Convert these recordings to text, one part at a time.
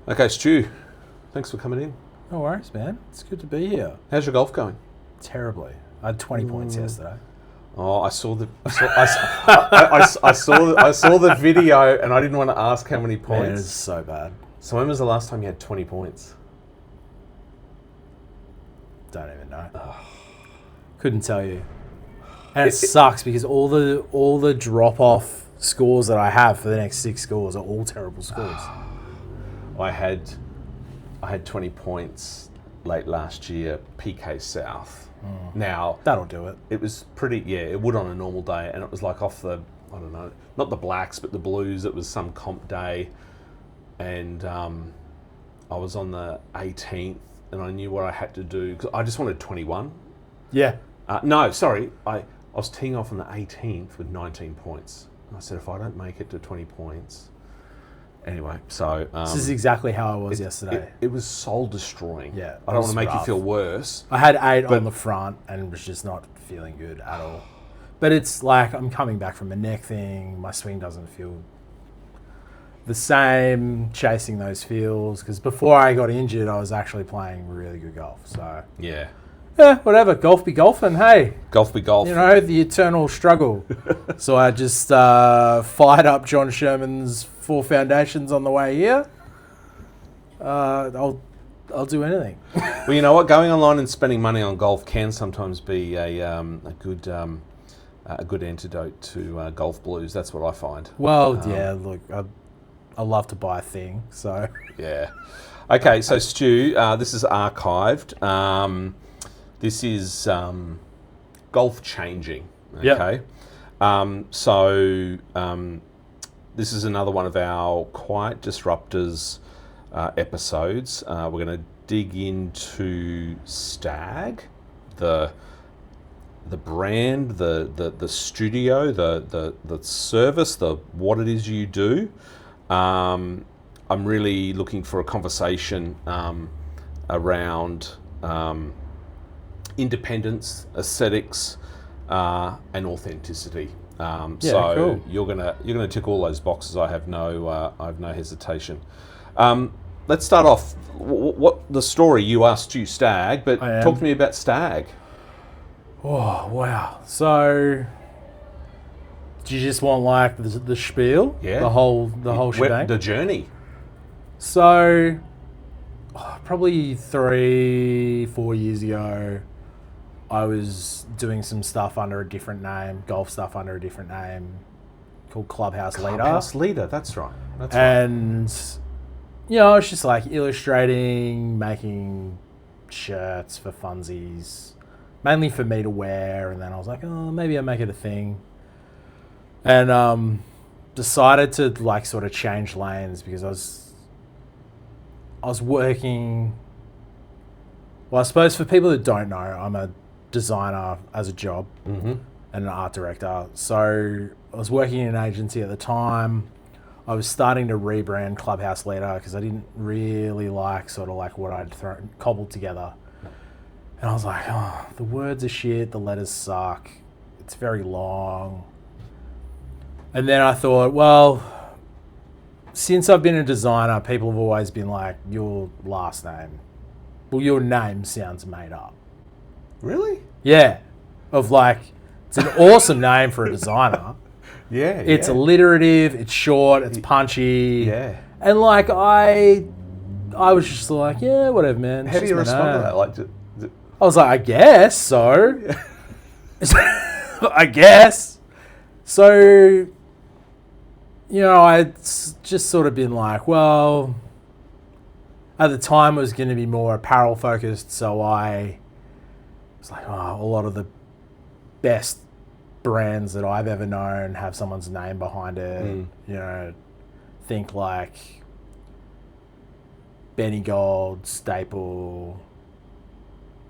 Okay, Stu, thanks for coming in. No worries, man. It's good to be here. How's your golf going? Terribly. I had 20 points yesterday. Oh, I saw the I saw the video, and I didn't want to ask how many Man, it points. was so bad. So when was the last time you had 20 points? Don't even know. Couldn't tell you. And it sucks because all the drop-off scores that I have for the next 6 scores are all terrible scores. I had 20 points late last year, PK South. Now That'll do it. it was pretty. Yeah, it would on a normal day, and it was like off the, I don't know, not the blacks but the blues. It was some comp day, and I was on the 18th, and I knew what I had to do because I just wanted 21. Yeah. No, sorry, I was teeing off on the 18th with 19 points. And I said if I don't make it to 20 points, anyway. So This is exactly how I was yesterday. It was soul destroying. Yeah, I it don't was want to make you rough. feel worse. I had 8 on the front and was just not feeling good at all. But it's like I'm coming back from a neck thing. My swing doesn't feel the same, chasing those feels. Because before I got injured, I was actually playing really good golf. So, Yeah, whatever. Golf be golfing. Hey, golf be golf. you know, the eternal struggle. So I just fired up John Sherman's 4 Foundations on the way here. I'll do anything. Well, you know what? Going online and spending money on golf can sometimes be a good antidote to golf blues. That's what I find. Well, yeah, look, I love to buy a thing, so... Yeah. Okay, so Stu, this is archived. This is golf changing. Okay. Yep. This is another one of our Quiet Disruptors episodes. We're going to dig into Stagg, the brand, the studio, the service, what it is you do. I'm really looking for a conversation around independence, aesthetics, and authenticity. Cool. You're gonna tick all those boxes. I have no hesitation. Let's start off. What the story? You are Stu Stagg, but talk to me about Stagg. Oh, wow. So, do you just want like the spiel? Yeah. The whole shebang? The journey. So, probably 3-4 years ago, I was doing some stuff under a different name, golf stuff under a different name, called Clubhouse Leader. Clubhouse Leader. That's right. And, you know, I was just like illustrating, making shirts for funsies, mainly for me to wear. And then I was like, oh, maybe I'll make it a thing. And decided to like sort of change lanes because I was working. Well, I suppose for people that don't know, I'm a designer as a job and an art director. So I was working in an agency at the time. I was starting to rebrand Clubhouse Leader because I didn't really like sort of like what I'd cobbled together. And I was like, oh, the words are shit, the letters suck, it's very long. And then I thought, well, since I've been a designer, people have always been like, your last name. Well, your name sounds made up. Really? Yeah. Of like, it's an awesome name for a designer. Yeah. It's alliterative, it's short, it's punchy. Yeah. And like, I was just like, yeah, whatever, man. How do you respond to that? Like, I was like, I guess so. I guess. So, you know, I'd just sort of been like, well, at the time it was going to be more apparel focused, so I was like, oh, a lot of the best brands that I've ever known have someone's name behind it. You know, think like Benny Gold, Staple,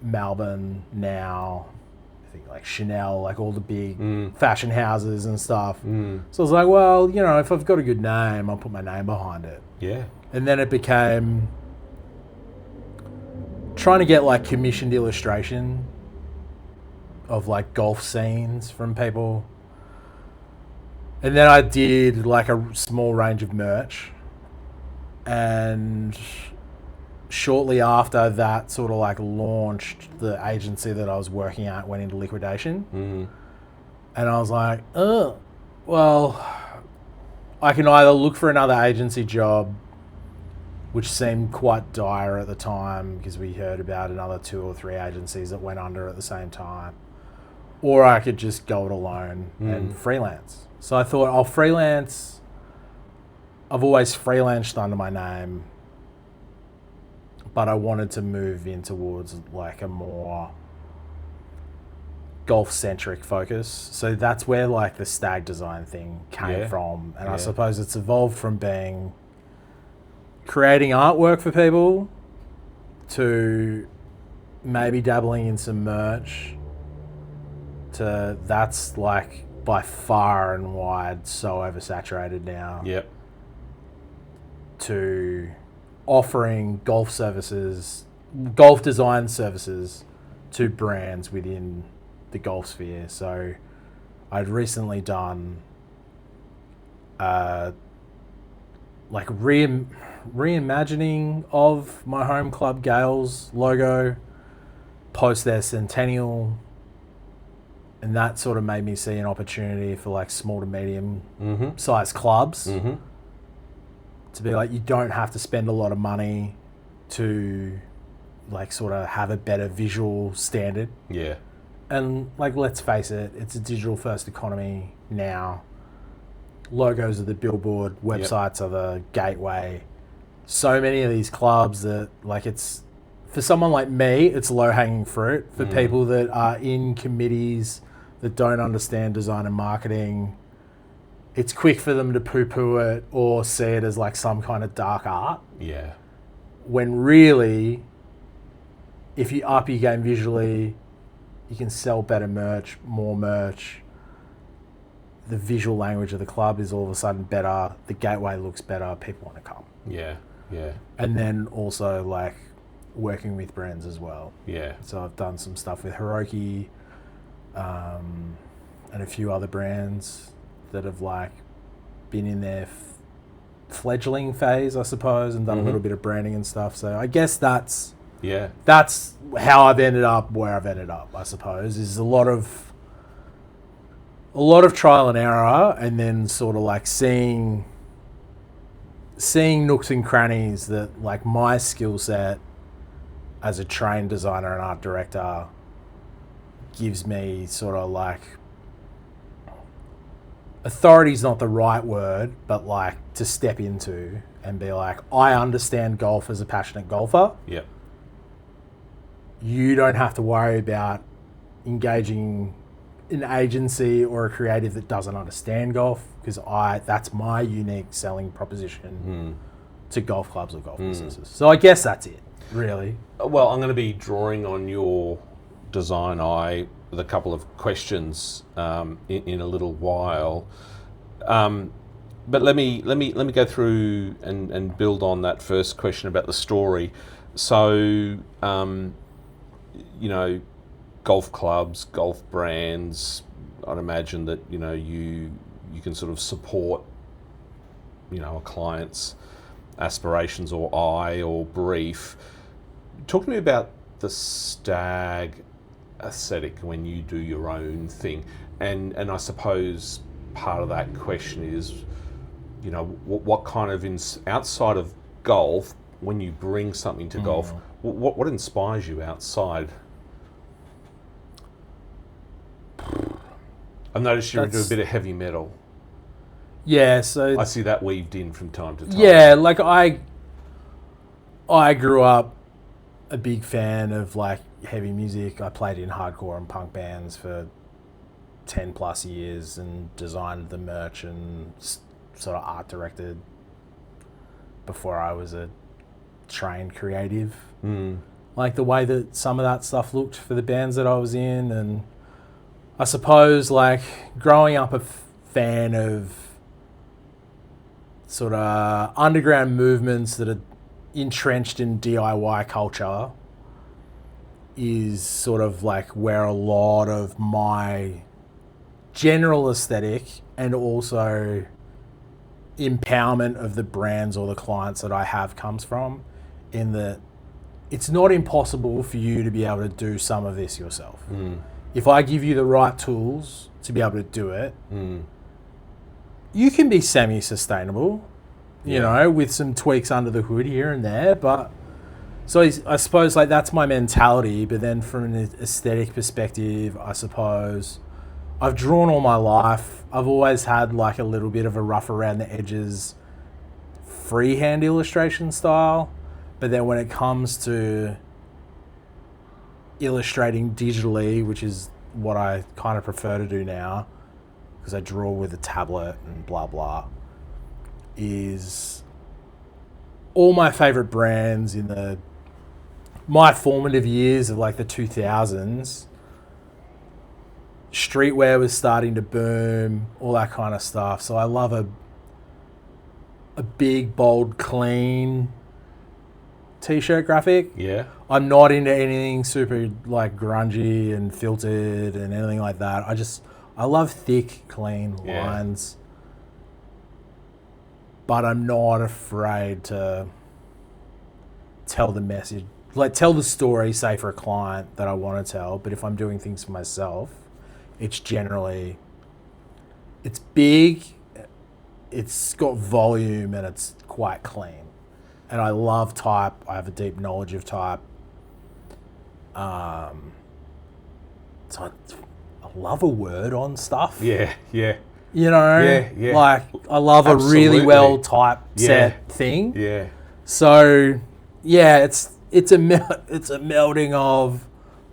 Melbourne now, I think like Chanel, like all the big fashion houses and stuff. So I was like, well, you know, if I've got a good name, I'll put my name behind it. Yeah. And then it became trying to get like commissioned illustration of like golf scenes from people. And then I did like a small range of merch And shortly after that sort of like launched, the agency that I was working at went into liquidation. And I was like, oh, well, I can either look for another agency job, which seemed quite dire at the time because we heard about another 2 or 3 agencies that went under at the same time, or I could just go it alone and freelance. So I thought I'll freelance. I've always freelanced under my name, but I wanted to move in towards like a more golf-centric focus. So that's where like the Stagg Design thing came from. And I suppose it's evolved from being creating artwork for people to maybe dabbling in some merch to that's like by far and wide so oversaturated now. Yep. To offering golf services, golf design services to brands within the golf sphere. So I'd recently done like reimagining of my home club Gales logo post their centennial, and that sort of made me see an opportunity for like small to medium size clubs to be like, you don't have to spend a lot of money to like sort of have a better visual standard. Yeah. And like, let's face it, it's a digital first economy now. Logos are the billboard, websites are the gateway. So many of these clubs that like, it's for someone like me, it's low hanging fruit. For people that are in committees that don't understand design and marketing, it's quick for them to poo-poo it or see it as like some kind of dark art. Yeah. When really, if you up your game visually, you can sell better merch, more merch. The visual language of the club is all of a sudden better. The gateway looks better. People want to come. Yeah. Yeah. And then also like working with brands as well. Yeah. So I've done some stuff with Hiroki and a few other brands that have like been in their fledgling phase, I suppose, and done a little bit of branding and stuff. So I guess that's how I've ended up where I've ended up, I suppose, is a lot of trial and error, and then sort of like seeing nooks and crannies that like my skill set as a trained designer and art director gives me sort of like, authority is not the right word, but like to step into and be like, I understand golf as a passionate golfer. Yep. You don't have to worry about engaging an agency or a creative that doesn't understand golf, because that's my unique selling proposition to golf clubs or golf businesses. So I guess that's it, really. Well, I'm going to be drawing on your design eye with a couple of questions in a little while. But let me go through and build on that first question about the story. So, golf clubs, golf brands, I'd imagine that, you can sort of support, a client's aspirations or eye or brief. Talk to me about the Stagg aesthetic when you do your own thing. And I suppose part of that question is, what kind of, outside of golf, when you bring something to golf, what inspires you outside? I've noticed you do a bit of heavy metal. Yeah, so I see that weaved in from time to time. Yeah, like I grew up a big fan of like heavy music. I played in hardcore and punk bands for 10 plus years and designed the merch and sort of art directed before I was a trained creative. Like the way that some of that stuff looked for the bands that I was in, and I suppose like growing up a fan of sort of underground movements that are entrenched in DIY culture is sort of like where a lot of my general aesthetic and also empowerment of the brands or the clients that I have comes from, in that it's not impossible for you to be able to do some of this yourself. If I give you the right tools to be able to do it, you can be semi-sustainable, you know, with some tweaks under the hood here and there. But so I suppose like that's my mentality. But then from an aesthetic perspective, I suppose I've drawn all my life. I've always had like a little bit of a rough around the edges freehand illustration style. But then when it comes to illustrating digitally, which is what I kind of prefer to do now, because I draw with a tablet and blah blah, is all my favorite brands in my formative years of like the 2000s. Streetwear was starting to boom, all that kind of stuff. So I love a big, bold, clean t-shirt graphic. Yeah. I'm not into anything super like grungy and filtered and anything like that. I love thick, clean lines. But I'm not afraid to tell the message, like tell the story, say for a client that I want to tell. But if I'm doing things for myself, it's generally, it's big, it's got volume, and it's quite clean. And I love type. I have a deep knowledge of type. So I love a word on stuff. Yeah. You know? Yeah. Like, I love Absolutely. a really well typeset thing. Yeah. So, yeah, it's a melding of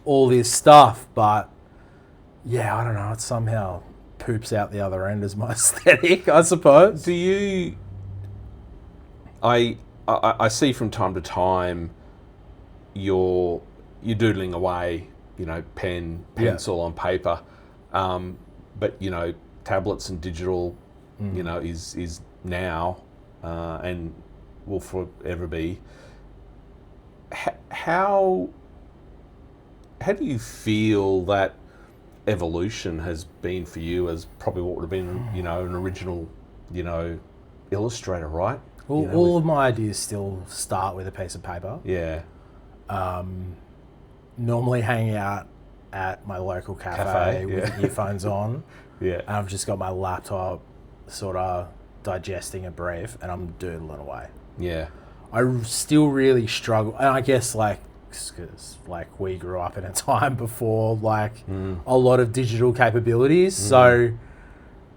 all this stuff. But, yeah, I don't know. It somehow poops out the other end as my aesthetic, I suppose. Do you... I see from time to time you're doodling away, you know, pen, pencil on paper, but you know, tablets and digital, you know, is now and will forever be. How do you feel that evolution has been for you as probably what would have been, you know, an original, you know, illustrator, right? Well, You know, all of my ideas still start with a piece of paper. Yeah. Normally hanging out at my local cafe with earphones on. Yeah. And I've just got my laptop sort of digesting a brief and I'm doodling away. Yeah. I still really struggle. And I guess like, because like we grew up in a time before like a lot of digital capabilities. So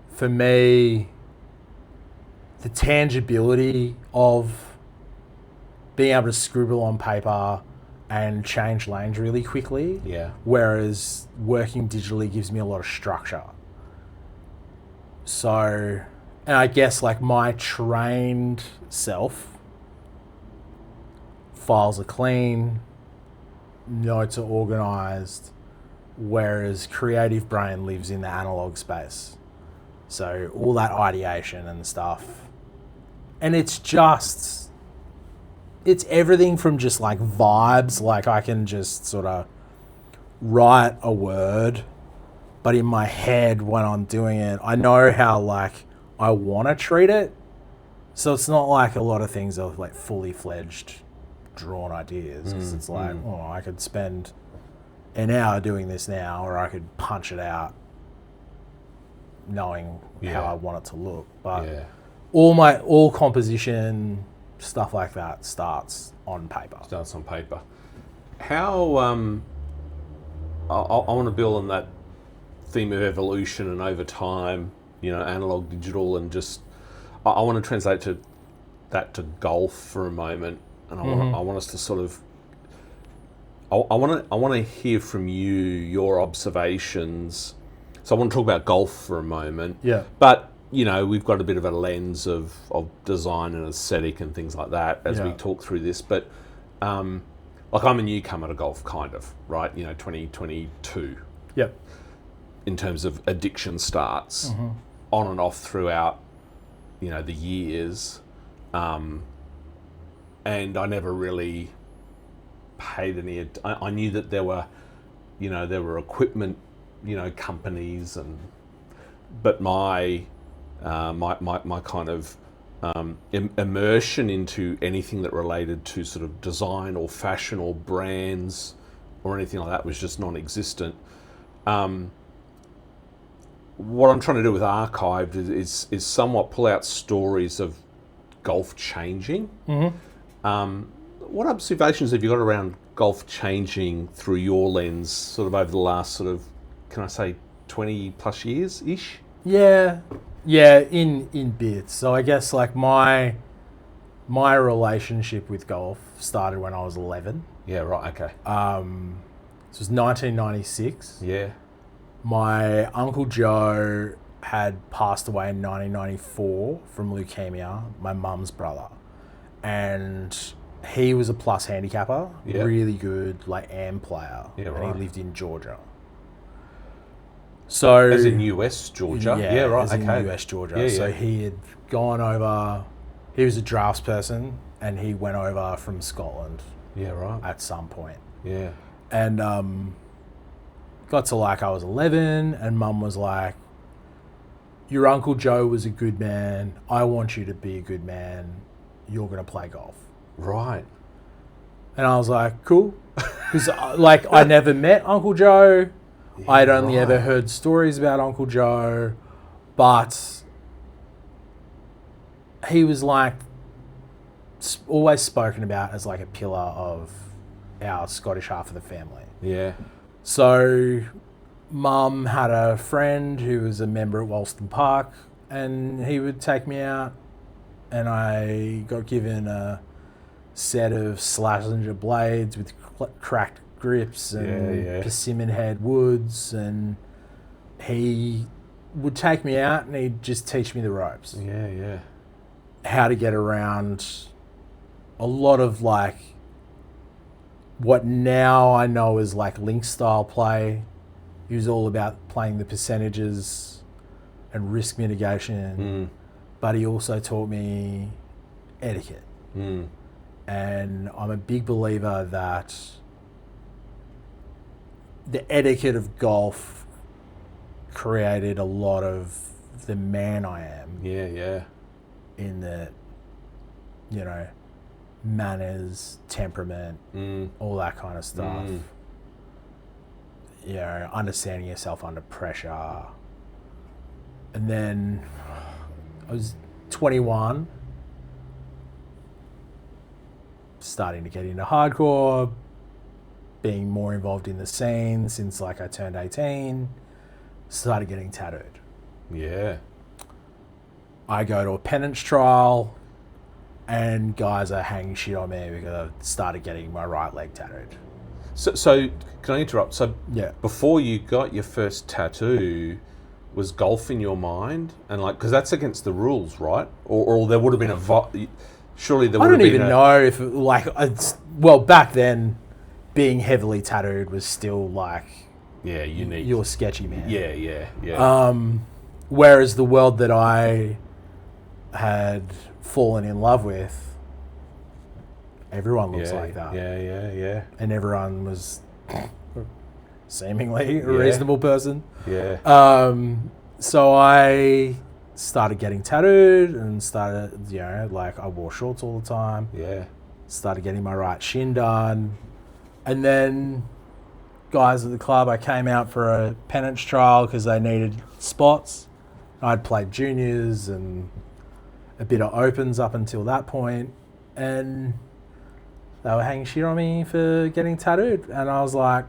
for me, the tangibility of being able to scribble on paper and change lanes really quickly. Yeah. Whereas working digitally gives me a lot of structure. So, and I guess like my trained self, files are clean, notes are organized, whereas creative brain lives in the analog space. So all that ideation and stuff. And it's everything from just like vibes, like I can just sort of write a word, but in my head when I'm doing it, I know how like I want to treat it. So it's not like a lot of things are like fully fledged drawn ideas, because it's like, oh, I could spend an hour doing this now, or I could punch it out knowing how I want it to look. But all composition stuff like that starts on paper. Starts on paper. How I want to build on that theme of evolution and over time, you know, analog, digital, and just I want to translate that to golf for a moment, and I want us to sort of I want to hear from you your observations. So I want to talk about golf for a moment. Yeah. But you know, we've got a bit of a lens of design and aesthetic and things like that as we talk through this. But like I'm a newcomer to golf, kind of, right? You know, 2022. Yep. In terms of addiction starts on and off throughout, you know, the years. And I never really paid any... I knew that there were equipment, you know, companies, but my kind of immersion into anything that related to sort of design or fashion or brands or anything like that was just non-existent. What I'm trying to do with Archived is somewhat pull out stories of golf changing. What observations have you got around golf changing through your lens, sort of over the last sort of, can I say, 20 plus years ish? Yeah, in bits. So I guess like my relationship with golf started when I was 11. Yeah, right. Okay. This was 1996. Yeah. My Uncle Joe had passed away in 1994 from leukemia, my mum's brother. And he was a plus handicapper, Yeah. really good, like AM player. Yeah, and right. he lived in Georgia. So As in US Georgia? Yeah, right. as Okay. in US Georgia. Yeah, So yeah. he had gone over, he was a drafts person, and he went over from Scotland Yeah, right. at some point. Yeah. And got to like I was 11, and Mum was like, your Uncle Joe was a good man. I want you to be a good man. You're going to play golf. Right. And I was like, cool. Because like I never met Uncle Joe. Yeah, I'd only ever right. heard stories about Uncle Joe. But he was like always spoken about as like a pillar of our Scottish half of the family. Yeah. So Mum had a friend who was a member at Wolston Park, and he would take me out, and I got given a set of Slazenger blades with cracked grips and persimmon head woods, and he would take me out and he'd just teach me the ropes. Yeah, yeah. How to get around a lot of like what now I know is like link style play. He was all about playing the percentages and risk mitigation, but he also taught me etiquette. And I'm a big believer that the etiquette of golf created a lot of the man I am. Yeah, yeah. In that, you know, manners, temperament, all that kind of stuff. You know, understanding yourself under pressure. And then I was 21, starting to get into hardcore, being more involved in the scene since like I turned 18, started getting tattooed. Yeah. I go to a penance trial and guys are hanging shit on me because I started getting my right leg tattooed. So can I interrupt? So Yeah. before you got your first tattoo, was golf in your mind? And like, because that's against the rules, right? Or there would have been surely there would I have don't been even know if it, like, well, back then being heavily tattooed was still like, Yeah, unique. you're sketchy, man. Yeah, yeah, yeah. Whereas the world that I had fallen in love with, everyone looks like that. Yeah, yeah, yeah. And everyone was seemingly a reasonable person. Yeah. So I started getting tattooed and started, you know, like I wore shorts all the time. Yeah. Started getting my right shin done. And then guys at the club, I came out for a penance trial because they needed spots. I'd played juniors and a bit of opens up until that point, and they were hanging shit on me for getting tattooed. And I was like,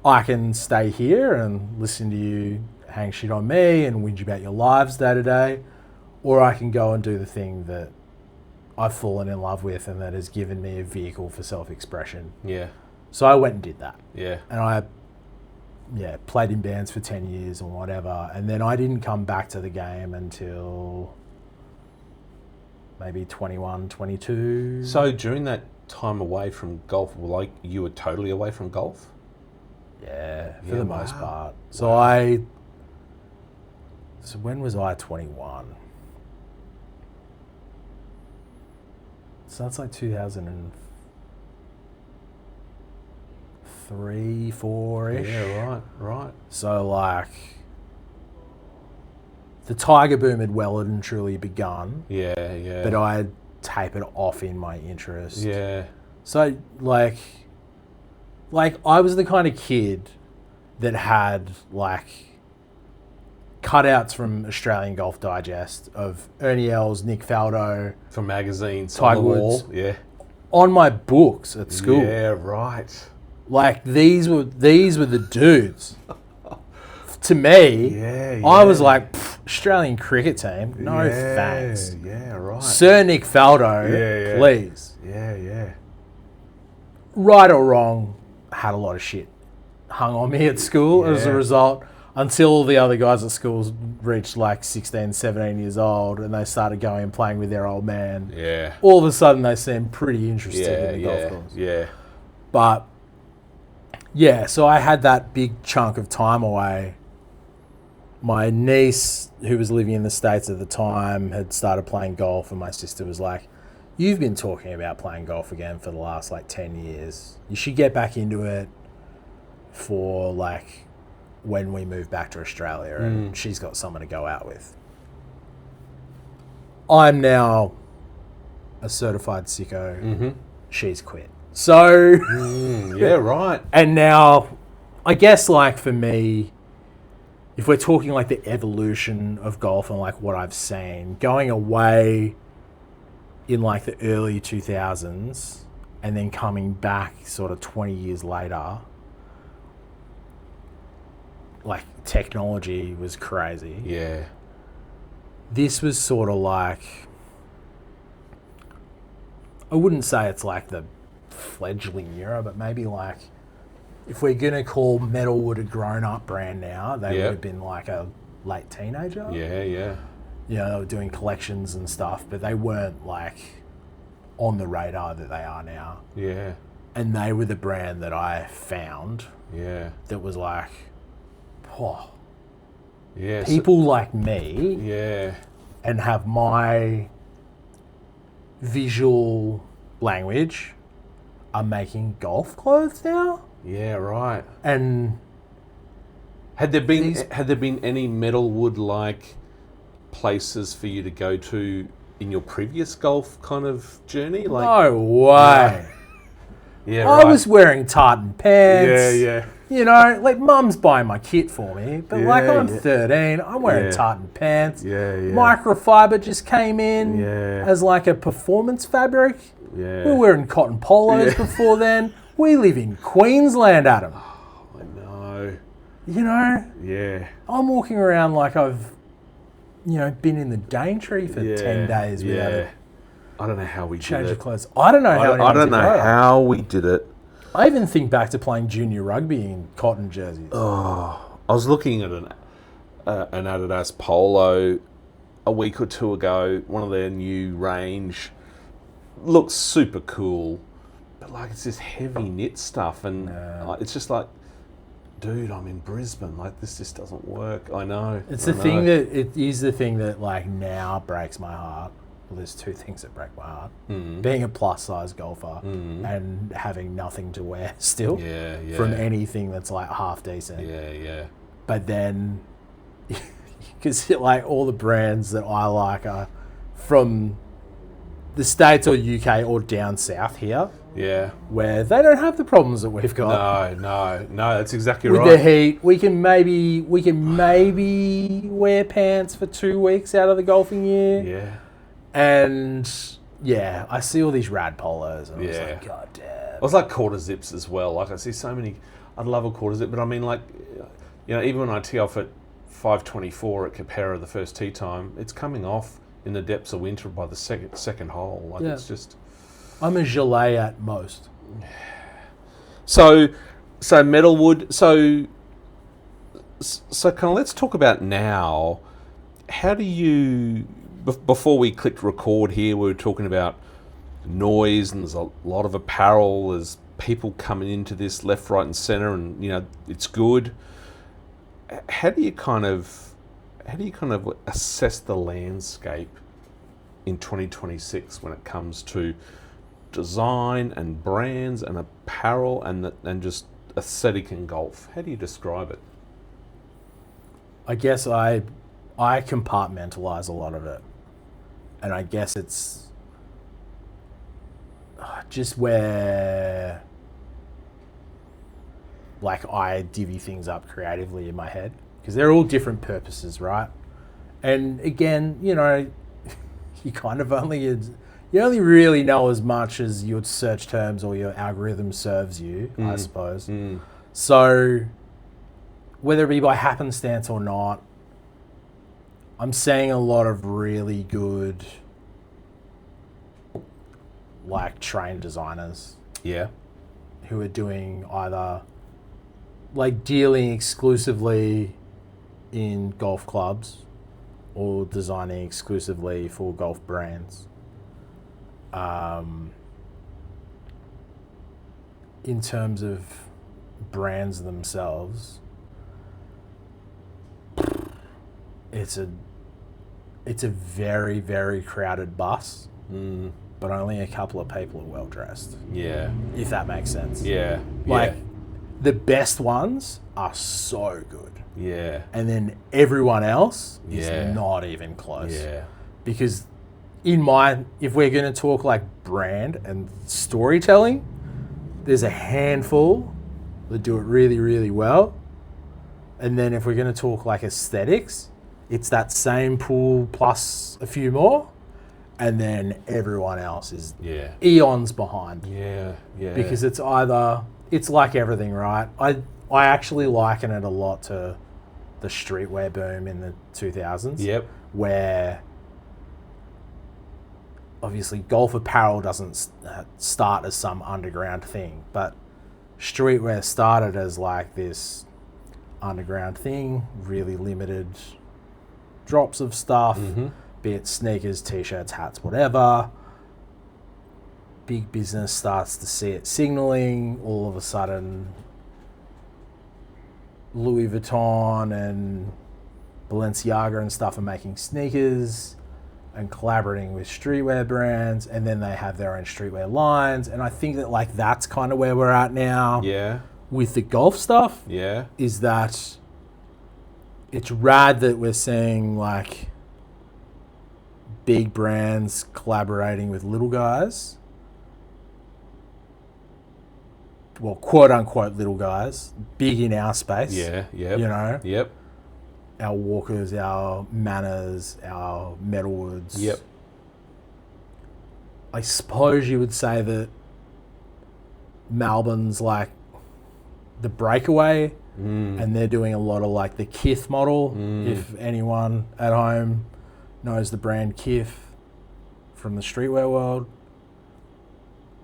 I can stay here and listen to you hang shit on me and whinge about your lives day to day, or I can go and do the thing that I've fallen in love with and that has given me a vehicle for self-expression. Yeah. So I went and did that. Yeah. And I played in bands for 10 years or whatever. And then I didn't come back to the game until maybe 21, 22. So during that time away from golf, like you were totally away from golf? Yeah, for Yeah, the wow. most part. So when was I 21? So that's like 2003, 4-ish. Yeah, right. So like, the tiger boom had well and truly begun, Yeah. but I had tapered off in my interest. Yeah. So like I was the kind of kid that had like cutouts from Australian Golf Digest of Ernie Els, Nick Faldo, From magazines, Tiger on the wall. Woods. Yeah. on my books at school. Yeah, right. Like these were the dudes. To me, Yeah, I was like, Australian cricket team, no yeah, thanks. Yeah, right. Sir Nick Faldo, Yeah. please. Yeah. Right or wrong, had a lot of shit hung on me at school as a Yeah. result, until all the other guys at school reached like 16, 17 years old and they started going and playing with their old man. Yeah. All of a sudden they seemed pretty interested in the golf course. Yeah. But yeah, so I had that big chunk of time away. My niece, who was living in the States at the time, had started playing golf, and my sister was like, "You've been talking about playing golf again for the last like 10 years. You should get back into it for like when we move back to Australia," and she's got someone to go out with. I'm now a certified sicko. Mm-hmm. She's quit. So, Yeah, right. and now, I guess like for me, if we're talking like the evolution of golf and like what I've seen, going away in like the early 2000s and then coming back sort of 20 years later, like technology was crazy. Yeah. This was sort of like, I wouldn't say it's like the fledgling era, but maybe like, if we're going to call Metalwood a grown-up brand now, they would have been like a late teenager. Yeah. You know, they were doing collections and stuff, but they weren't like on the radar that they are now. Yeah. And they were the brand that I found Yeah. that was like, oh, Yeah. people like me Yeah. and have my visual language are making golf clothes now. Yeah, right. And Had there been any metalwood like places for you to go to in your previous golf kind of journey? Like, no way. yeah, I right. was wearing tartan pants. Yeah. You know, like mum's buying my kit for me, but like Yeah, I'm yeah. 13, I'm wearing Yeah. tartan pants. Yeah. Microfiber just came in Yeah. as like a performance fabric. Yeah. We were wearing cotton polos before then. We live in Queensland, Adam. I know. You know, Yeah. I'm walking around like I've, you know, been in the Daintree for 10 days without a I don't know how we change did of it. clothes. I don't know how I don't know how we did it. I even think back to playing junior rugby in cotton jerseys. Oh, I was looking at an Adidas Polo a week or two ago. One of their new range looks super cool, but like it's this heavy knit stuff, and it's just like, dude, I'm in Brisbane. Like this just doesn't work. I know. It's I the thing know. that it is the thing that like now breaks my heart. Well, there's two things that break my heart: being a plus size golfer and having nothing to wear still Yeah. from anything that's like half decent. Yeah. But then, because like all the brands that I like are from the States or UK or down south here, Yeah. where they don't have the problems that we've got. No. That's exactly With right. the heat, we can maybe wear pants for 2 weeks out of the golfing year. Yeah. And yeah, I see all these rad polos, and I was Yeah. like, God damn. I was like quarter zips as well. Like I see so many. I'd love a quarter zip, but I mean, like, you know, even when I tee off at 5:24 at Capera the first tee time, it's coming off in the depths of winter by the second hole. Like Yeah. it's just. I'm a gilet at most. So metalwood. So kind of let's talk about now. How do you? Before we clicked record here, we were talking about noise, and there's a lot of apparel. There's people coming into this left, right, and centre, and you know it's good. How do you kind of assess the landscape in 2026 when it comes to design and brands and apparel and just aesthetic in golf? How do you describe it? I guess I I compartmentalize a lot of it. And I guess it's just where like I divvy things up creatively in my head, because they're all different purposes, right? And again, you know, you kind of only really know as much as your search terms or your algorithm serves you, I suppose. So whether it be by happenstance or not, I'm seeing a lot of really good like trained designers who are doing either like dealing exclusively in golf clubs or designing exclusively for golf brands. In terms of brands themselves, it's a very, very crowded bus, but only a couple of people are well dressed. Yeah. If that makes sense. Yeah. Like the best ones are so good. Yeah. And then everyone else is not even close. Yeah. Because if we're going to talk like brand and storytelling, there's a handful that do it really, really well. And then if we're going to talk like aesthetics, it's that same pool plus a few more. And then everyone else is eons behind. Yeah. Yeah. Because it's like everything, right? I actually liken it a lot to the streetwear boom in the 2000s. Yep. Where obviously golf apparel doesn't start as some underground thing, but streetwear started as like this underground thing, really limited drops of stuff, be it sneakers, t-shirts, hats, whatever. Big business starts to see it signaling. All of a sudden, Louis Vuitton and Balenciaga and stuff are making sneakers and collaborating with streetwear brands, and then they have their own streetwear lines. And I think that like that's kind of where we're at now. Yeah. With the golf stuff. Yeah. Is that it's rad that we're seeing like big brands collaborating with little guys. Well, quote unquote little guys, big in our space. Yeah. Yeah. You know. Yep. Our Walkers, our Manners, our Metalwoods. Yep. I suppose you would say that Melbourne's like the breakaway, and they're doing a lot of like the Kith model. If anyone at home knows the brand Kith from the streetwear world.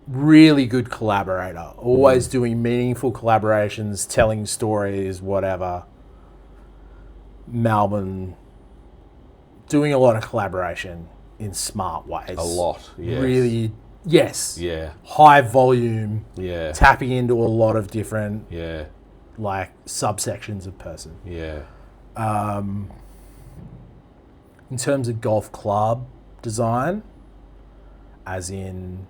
Really good collaborator. Always doing meaningful collaborations, telling stories, whatever. Melbourne doing a lot of collaboration in smart ways. A lot, yes. Really, yes. Yeah. High volume. Yeah. Tapping into a lot of different like subsections of person. Yeah. In terms of golf club design, as in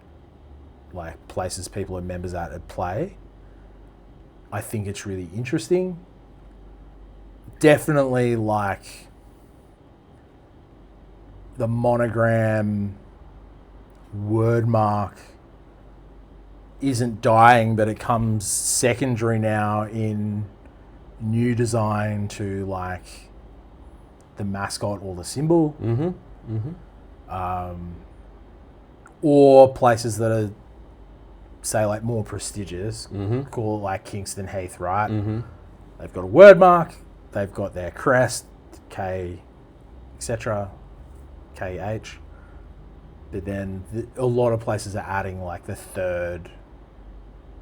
like places people are members at play, I think it's really interesting. Definitely like the monogram wordmark isn't dying, but it comes secondary now in new design to like the mascot or the symbol. Or places that are, say, like more prestigious, call it like Kingston Heath, right? They've got a word mark, they've got their crest, K, etc., KH. But then a lot of places are adding like the third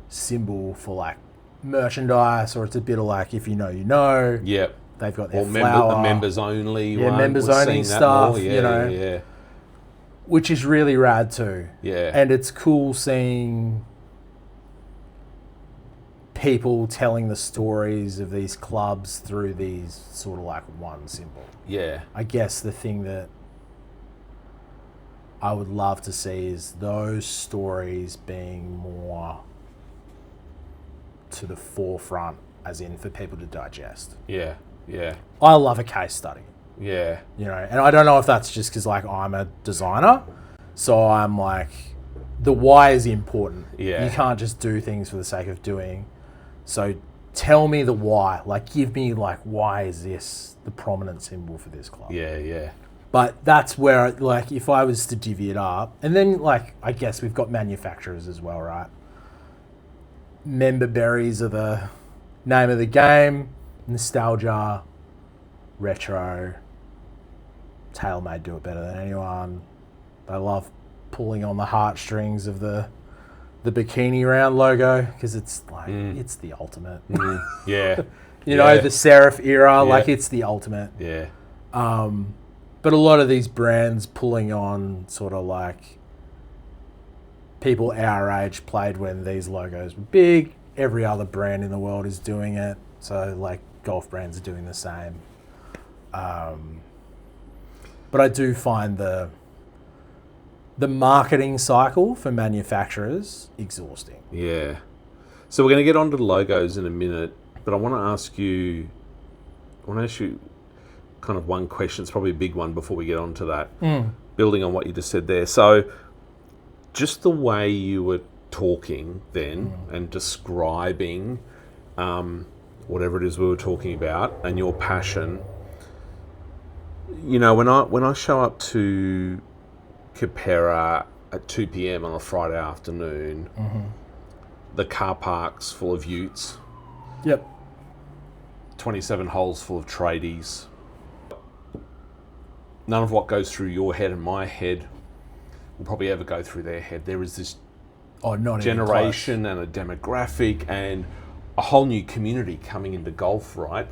symbol for like merchandise, or it's a bit of like, if you know, you know. Yep. They've got their or flower. members only. Yeah, one. members We're only seeing that stuff, more. Yeah, you know. Yeah. Which is really rad too. Yeah. And it's cool seeing people telling the stories of these clubs through these sort of like one symbol. Yeah. I guess the thing that I would love to see is those stories being more to the forefront, as in for people to digest. Yeah. Yeah. I love a case study. Yeah. You know, and I don't know if that's just because like I'm a designer, so I'm like, the why is important. Yeah. You can't just do things for the sake of doing. So tell me the why. Like, give me like, why is this the prominent symbol for this club? Yeah, yeah. But that's where, like, if I was to divvy it up, and then like, I guess we've got manufacturers as well, right? Member berries are the name of the game. Nostalgia, retro, TaylorMade do it better than anyone. They love pulling on the heartstrings of the bikini round logo because it's like it's the ultimate. Yeah. You know, the serif era, like it's the ultimate. Yeah. But a lot of these brands pulling on sort of like people our age played when these logos were big. Every other brand in the world is doing it. So like golf brands are doing the same. But I do find the marketing cycle for manufacturers exhausting. Yeah. So we're going to get onto the logos in a minute, but I want to ask you kind of one question. It's probably a big one before we get onto that. Building on what you just said there. So just the way you were talking then and describing whatever it is we were talking about and your passion, you know, when I show up to Capera at 2 p.m. on a Friday afternoon, the car park's full of utes. Yep. 27 holes full of tradies. None of what goes through your head and my head will probably ever go through their head. There is this generation and a demographic and a whole new community coming into golf, right?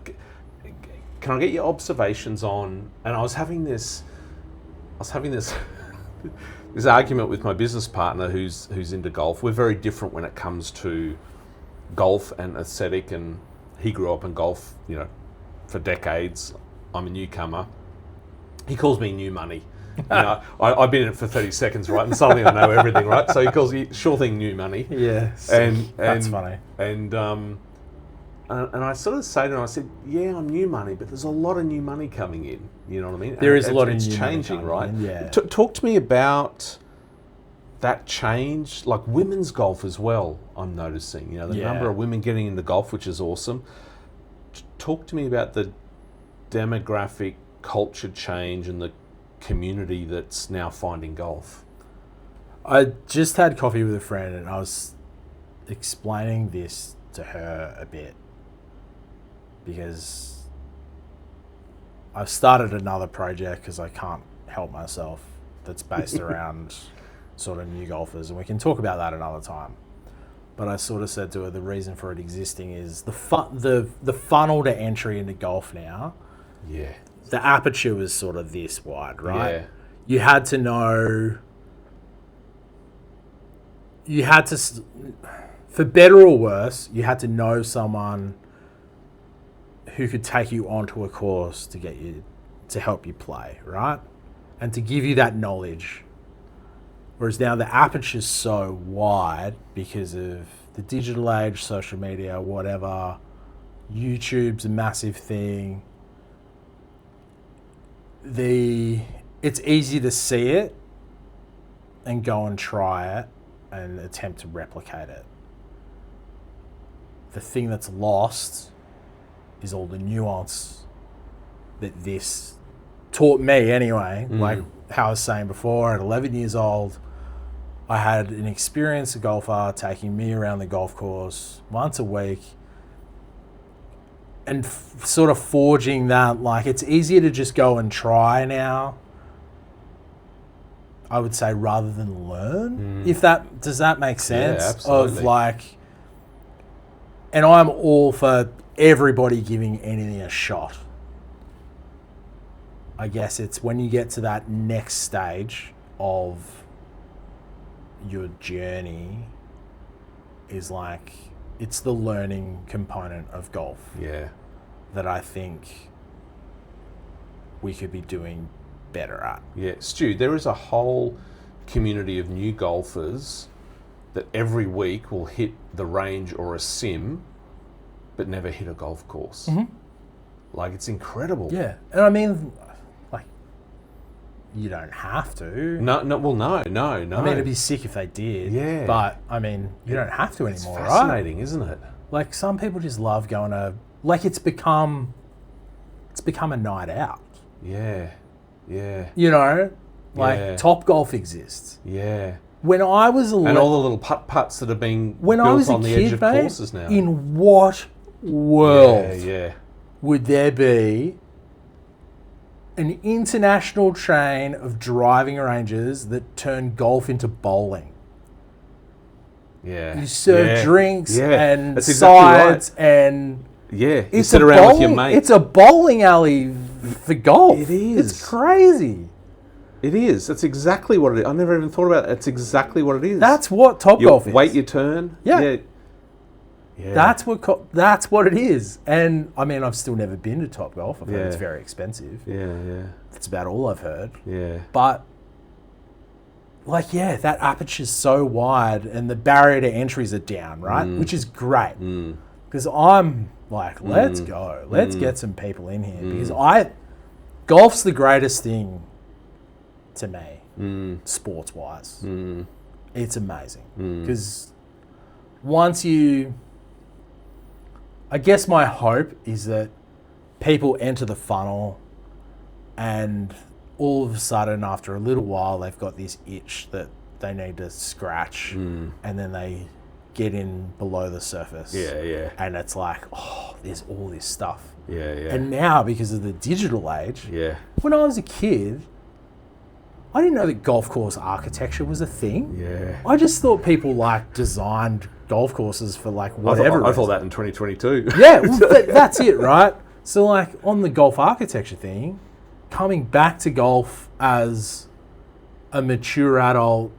Can I get your observations on, and I was having this this argument with my business partner who's into golf. We're very different when it comes to golf and aesthetic, and he grew up in golf, you know, for decades. I'm a newcomer. He calls me new money. You know, I've been in it for 30 seconds, right? And suddenly I know everything, right? So he calls me, sure thing, new money. Yeah, and that's funny. And I sort of say to him, I said, yeah, I'm new money, but there's a lot of new money coming in. You know what I mean? There is a lot of new money changing, right? in, yeah. Talk to me about that change, like women's golf as well. I'm noticing, you know, the number of women getting into golf, which is awesome. Talk to me about the demographic culture change and the community that's now finding golf. I just had coffee with a friend and I was explaining this to her a bit because I've started another project because I can't help myself that's based around sort of new golfers, and we can talk about that another time. But I sort of said to her the reason for it existing is the funnel to entry into golf now. Yeah. The aperture was sort of this wide, right? Yeah. You had to know, for better or worse, you had to know someone who could take you onto a course to help you play, right? And to give you that knowledge. Whereas now the aperture's so wide because of the digital age, social media, whatever. YouTube's a massive thing. It's easy to see it and go and try it and attempt to replicate it. The thing that's lost is all the nuance that this taught me anyway. Like how I was saying before, at 11 years old, I had an experienced golfer taking me around the golf course once a week and sort of forging that, like, it's easier to just go and try now, I would say, rather than learn. Does that make sense? Yeah, absolutely. Of like, and I'm all for everybody giving anything a shot. I guess it's when you get to that next stage of your journey is like, it's the learning component of golf. Yeah. That I think we could be doing better at. Yeah. Stu, there is a whole community of new golfers that every week will hit the range or a sim, but never hit a golf course. Like, it's incredible. Yeah. And I mean, you don't have to. No. I mean, it'd be sick if they did. Yeah. But, I mean, you don't have to anymore, right? It's fascinating, isn't it? Like, some people just love going to... Like, it's become a night out. Yeah. You know? Like, Yeah. Top Golf exists. Yeah. When I was And all the little putt-putts that are being when built I was a on the kid, edge of mate, courses now. in what world Yeah. would there be an international chain of driving ranges that turn golf into bowling? Yeah. You serve drinks and That's exactly sides and... Yeah, you It's sit a around with your bowling- mate. It's a bowling alley for golf. It is. It's crazy. It is. That's exactly what it is. I never even thought about it. It's exactly what it is. That's what Top you Golf is. wait your turn. Yeah. Yeah. That's what it is. And I mean, I've still never been to Top Golf. I've heard it's Yeah. very expensive. Yeah. That's about all I've heard. Yeah. But like, yeah, that aperture's so wide and the barrier to entries are down, right? Which is great. Because I'm like, let's go. Let's get some people in here. Because golf's the greatest thing to me, sports-wise. It's amazing. Because once I guess my hope is that people enter the funnel and all of a sudden, after a little while, they've got this itch that they need to scratch, and then they get in below the surface. Yeah. And it's like, oh, there's all this stuff. Yeah. And now, because of the digital age, Yeah. when I was a kid, I didn't know that golf course architecture was a thing. Yeah. I just thought people like designed golf courses for like whatever. I thought that in 2022. Yeah, well, that's it, right? So like on the golf architecture thing, coming back to golf as a mature adult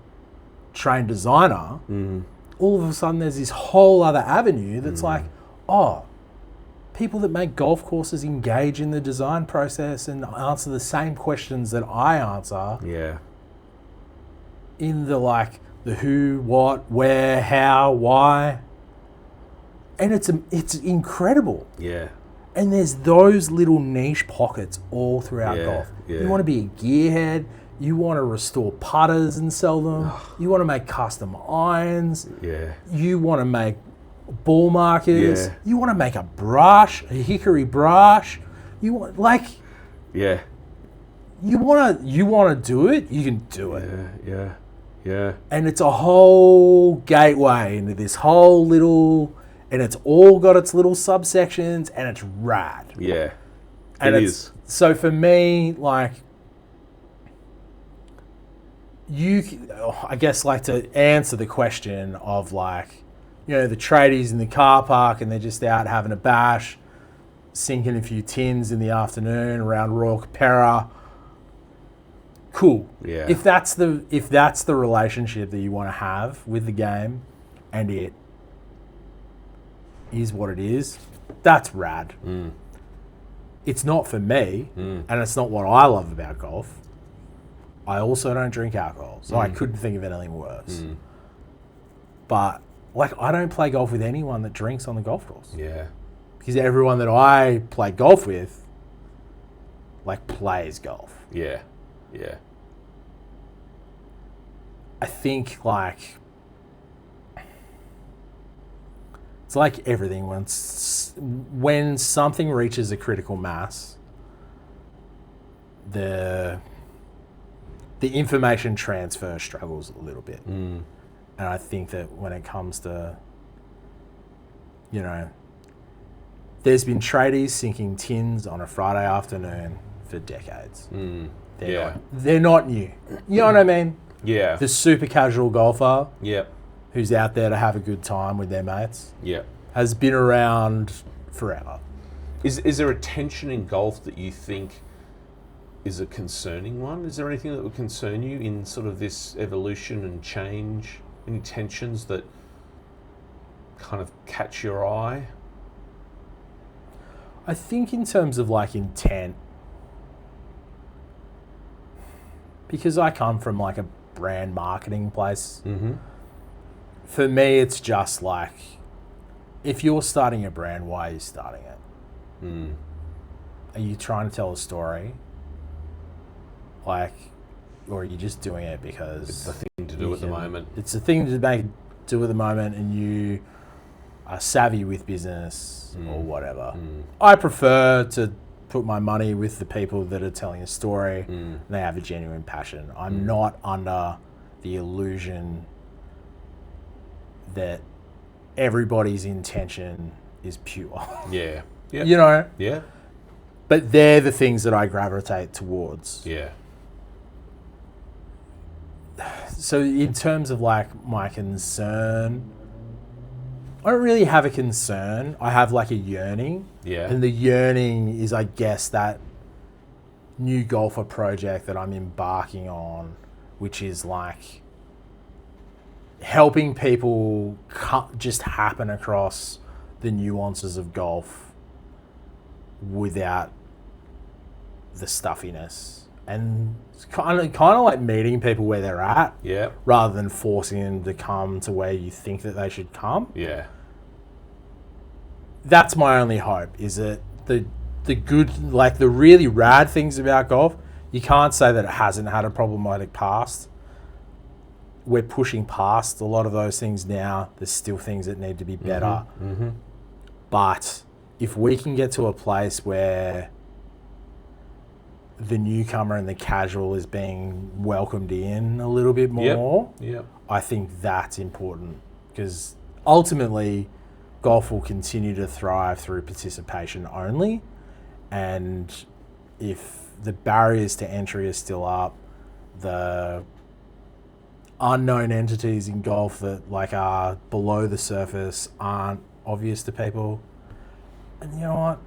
trained designer, all of a sudden there's this whole other avenue that's like, oh, people that make golf courses engage in the design process and answer the same questions that I answer Yeah. in the who, what, where, how, why. And it's incredible. Yeah. And there's those little niche pockets all throughout golf. Yeah. You want to be a gearhead. You want to restore putters and sell them. You want to make custom irons. Yeah. You want to make ball markers. Yeah. You want to make a brush, a hickory brush. You want Yeah. you want to do it. You can do it. Yeah. And it's a whole gateway into this whole little, and it's all got its little subsections, and it's rad. Yeah. And It it's, is. So for me, I guess to answer the question of the tradies in the car park and they're just out having a bash, sinking a few tins in the afternoon around Royal Capera. Cool. Yeah. If that's the relationship that you want to have with the game, and it is what it is, that's rad. It's not for me, and it's not what I love about golf. I also don't drink alcohol, so I couldn't think of anything worse. But I don't play golf with anyone that drinks on the golf course. Yeah. Because everyone that I play golf with, plays golf. Yeah. I think it's like everything. When something reaches a critical mass, the information transfer struggles a little bit. And I think that when it comes to, there's been tradies sinking tins on a Friday afternoon for decades. They're not new. You know what I mean? Yeah. The super casual golfer Yep. who's out there to have a good time with their mates Yep. has been around forever. Is there a tension in golf that you think is a concerning one? Is there anything that would concern you in sort of this evolution and change? Any tensions that kind of catch your eye? I think in terms of intent, because I come from a brand marketing place, for me it's just if you're starting a brand, why are you starting it? Are you trying to tell a story? or are you just doing it because It's the thing to do at the moment. It's the thing to do at the moment, and you are savvy with business or whatever. I prefer to put my money with the people that are telling a story and they have a genuine passion. I'm not under the illusion that everybody's intention is pure. Yeah. Yeah. You know? Yeah. But they're the things that I gravitate towards. Yeah. So in terms of like my concern, I don't really have a concern. I have like a yearning. Yeah. And the yearning is, I guess, that new golfer project that I'm embarking on, which is like helping people just happen across the nuances of golf without the stuffiness, and it's kind of like meeting people where they're at, Yeah. rather than forcing them to come to where you think that they should come. Yeah. That's my only hope, is that the good, like the really rad things about golf, you can't say that it hasn't had a problematic past. We're pushing past a lot of those things now. There's still things that need to be better. But if we can get to a place where the newcomer and the casual is being welcomed in a little bit more, Yep. I think that's important, because ultimately golf will continue to thrive through participation only. And if the barriers to entry are still up, the unknown entities in golf that like are below the surface aren't obvious to people. And you know what?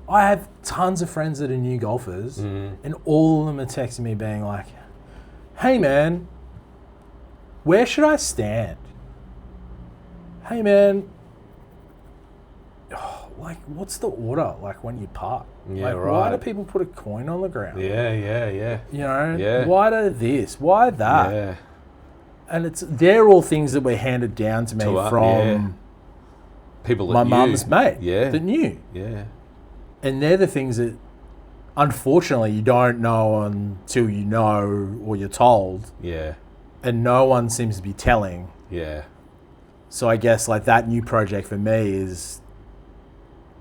I have tons of friends that are new golfers, and all of them are texting me being like, hey man, where should I stand? Hey man, like what's the order like when you putt? Yeah, like, why right. do people put a coin on the ground? Yeah. You know, Yeah. why do this? Why that? Yeah. And they're all things that were handed down to me from people that my knew. mum's mate Yeah. that knew. Yeah. And they're the things that, unfortunately, you don't know until you know or you're told. Yeah. And no one seems to be telling. Yeah. So I guess like that new project for me is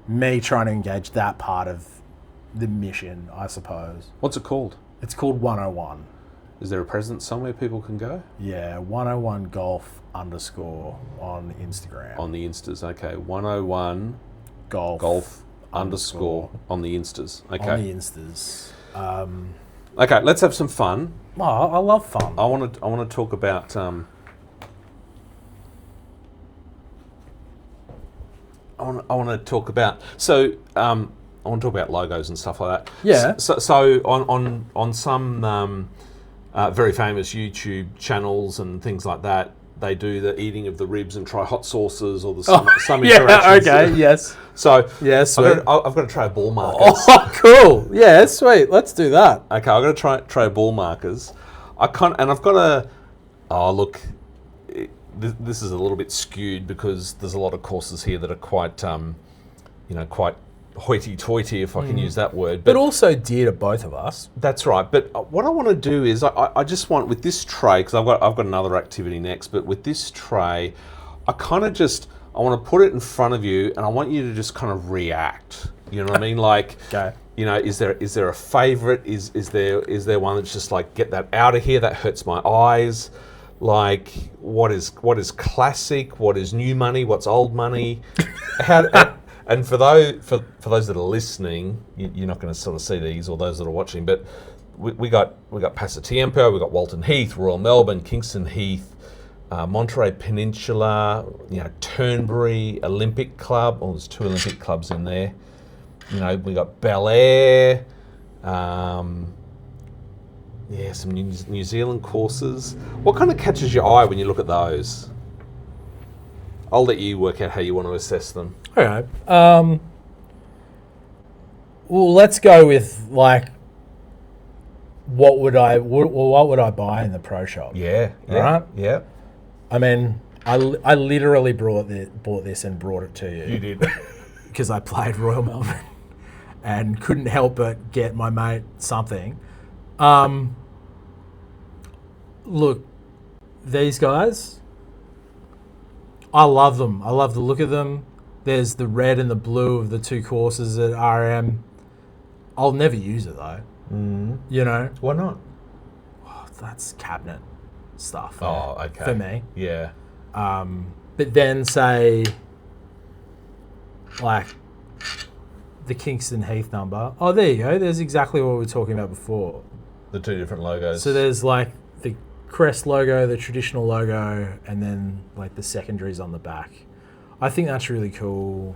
me trying to engage that part of the mission, I suppose. What's it called? It's called 101. Is there a presence somewhere people can go? Yeah, 101 golf _ on Instagram. On the Instas, okay. 101 golf _ on the Instas. Okay. on the Instas. Okay, let's have some fun. Oh, I love fun. I want to talk about I want to talk about I want to talk about logos and stuff like that. Yeah. So on some very famous YouTube channels and things like that, they do the eating of the ribs and try hot sauces or some interactions. Yeah, okay, yes. So Yeah, sweet. I've got to try ball markers. Oh, cool. Yeah, sweet. Let's do that. Okay, I've got to try ball markers. I've got to. Oh, look, this is a little bit skewed because there's a lot of courses here that are quite, quite hoity-toity, if I can use that word. But also dear to both of us. That's right. But what I want to do is I just want, with this tray, because I've got another activity next, but with this tray, I want to put it in front of you and I want you to just kind of react. You know what I mean? Like, Okay. you know, is there a favorite? Is there one that's just like, get that out of here, that hurts my eyes? Like, what is classic? What is new money? What's old money? And for those that are listening, you're not going to sort of see these, or those that are watching, but we got Pasatiempo, we got Walton Heath, Royal Melbourne, Kingston Heath, Monterey Peninsula, Turnberry Olympic Club. Oh, there's 2 Olympic clubs in there. We got Bel Air. Some New Zealand courses. What kind of catches your eye when you look at those? I'll let you work out how you want to assess them. All right. Well, let's go with like, what would I buy in the pro shop? Yeah. Right? Yeah. I mean, I literally bought this and brought it to you. You did. Because I played Royal Melbourne and couldn't help but get my mate something. Look, these guys, I love them. I love the look of them. There's the red and the blue of the two courses at RM. I'll never use it though. You know, Why not? that's cabinet stuff. Oh, okay. For me. Yeah. But then say, like, the Kingston Heath number. Oh, there you go. There's exactly what we were talking about before. The two different logos. So there's like the crest logo, the traditional logo, and then like the secondaries on the back. I think that's really cool.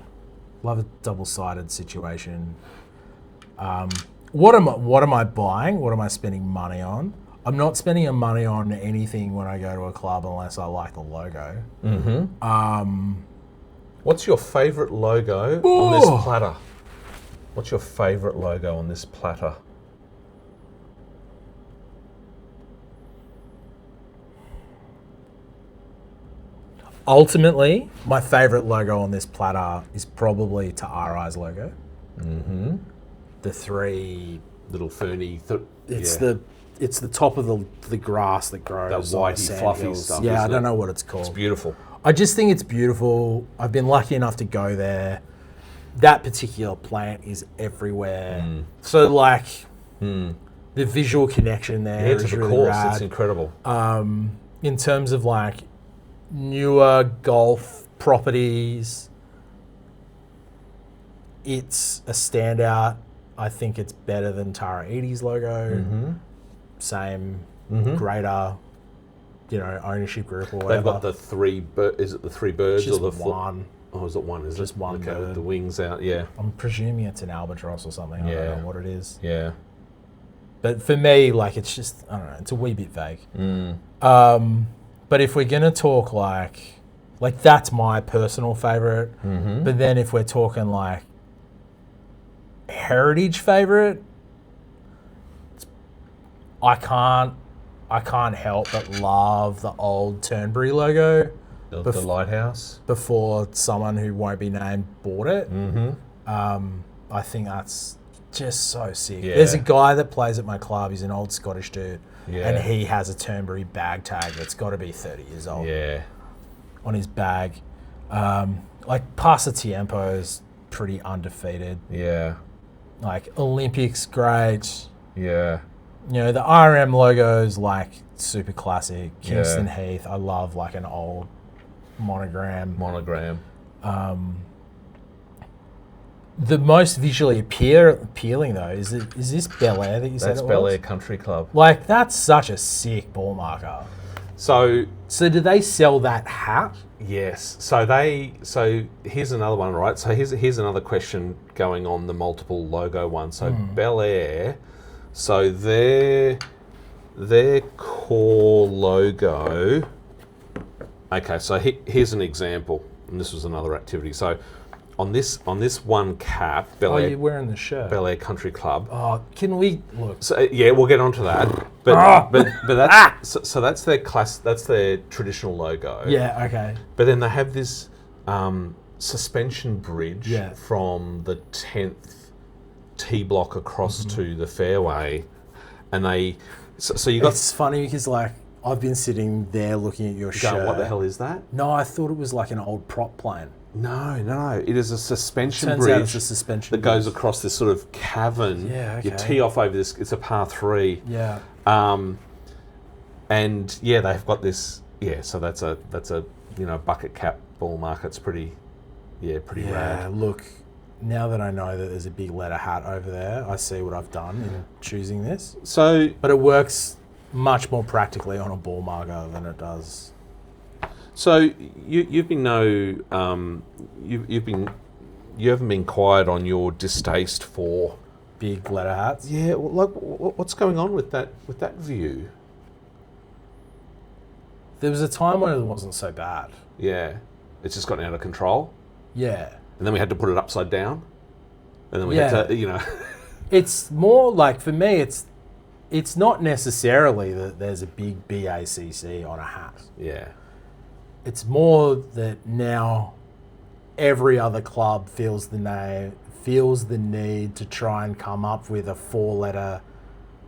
Love a double-sided situation. What am I buying? What am I spending money on? I'm not spending money on anything when I go to a club unless I like the logo. What's your favourite logo on this platter? What's your favourite logo on this platter? Ultimately, my favourite logo on this platter is probably to RI's logo. The three Little ferny. It's the top of the grass that grows. That on the whitey, sand fluffy hills. stuff, Yeah, I isn't don't it? know what it's called. It's beautiful. I just think it's beautiful. I've been lucky enough to go there. That particular plant is everywhere. So like the visual connection there Yeah, is to the really course, rad. it's incredible. In terms of like newer golf properties, it's a standout. I think it's better than Tara Edie's logo. Same, greater, ownership group or whatever. They've got the three. Is it the three birds Just or the one. Oh, is it one? Is Just it one okay, bird. with the wings out? Yeah, I'm presuming it's an albatross or something. I Yeah. don't know what it is. yeah. But for me, like, it's just, I don't know, it's a wee bit vague. But if we're going to talk like that's my personal favorite. But then if we're talking like heritage favorite, I can't help but love the old Turnberry logo The lighthouse. before someone who won't be named bought it. I think that's just so sick. Yeah. There's a guy that plays at my club. He's an old Scottish dude, Yeah. and he has a Turnberry bag tag that's got to be 30 years old Yeah. on his bag. Like Pasa Tiempo is pretty undefeated. Yeah. Like Olympics, great. Yeah. The RM logo's like super classic. Kingston Heath, I love like an old monogram. The most visually appealing though is this Bel Air that you said That's it Bel was? Air Country Club. Like that's such a sick ball marker. So do they sell that hat? yes. So here's another one, right? So here's another question going on the multiple logo one. So Bel Air, so their core logo. Okay, so here's an example, and this was another activity. So on this one cap, Oh, you're wearing the shirt. Bel Air Country Club. Oh, can we look? So yeah, we'll get onto that. But that's so that's their class. That's their traditional logo. Yeah, okay. But then they have this suspension bridge Yeah. from the 10th tee block across to the fairway, and they. So you got. It's funny because like I've been sitting there looking at your shirt. Going, what the hell is that? No, I thought it was like an old prop plane. No. It is a suspension Turns bridge out it's a suspension that goes across this sort of cavern. Yeah, You okay. tee off over this. It's a par 3. Yeah. And yeah, they've got this. Yeah, so that's a bucket cap ball marker. It's pretty rad. Look, now that I know that there's a big letter hat over there, I see what I've done in choosing this. So But it works much more practically on a ball marker than it does. So you haven't been quiet on your distaste for Big letter hats. Yeah, well, like what's going on with that view? There was a time when it wasn't so bad. Yeah, it's just gotten out of control, Yeah. and then we had to put it upside down, and then we had to, It's more like, for me, it's not necessarily that there's a big BACC on a hat. yeah, It's more that now every other club feels the need to try and come up with a 4-letter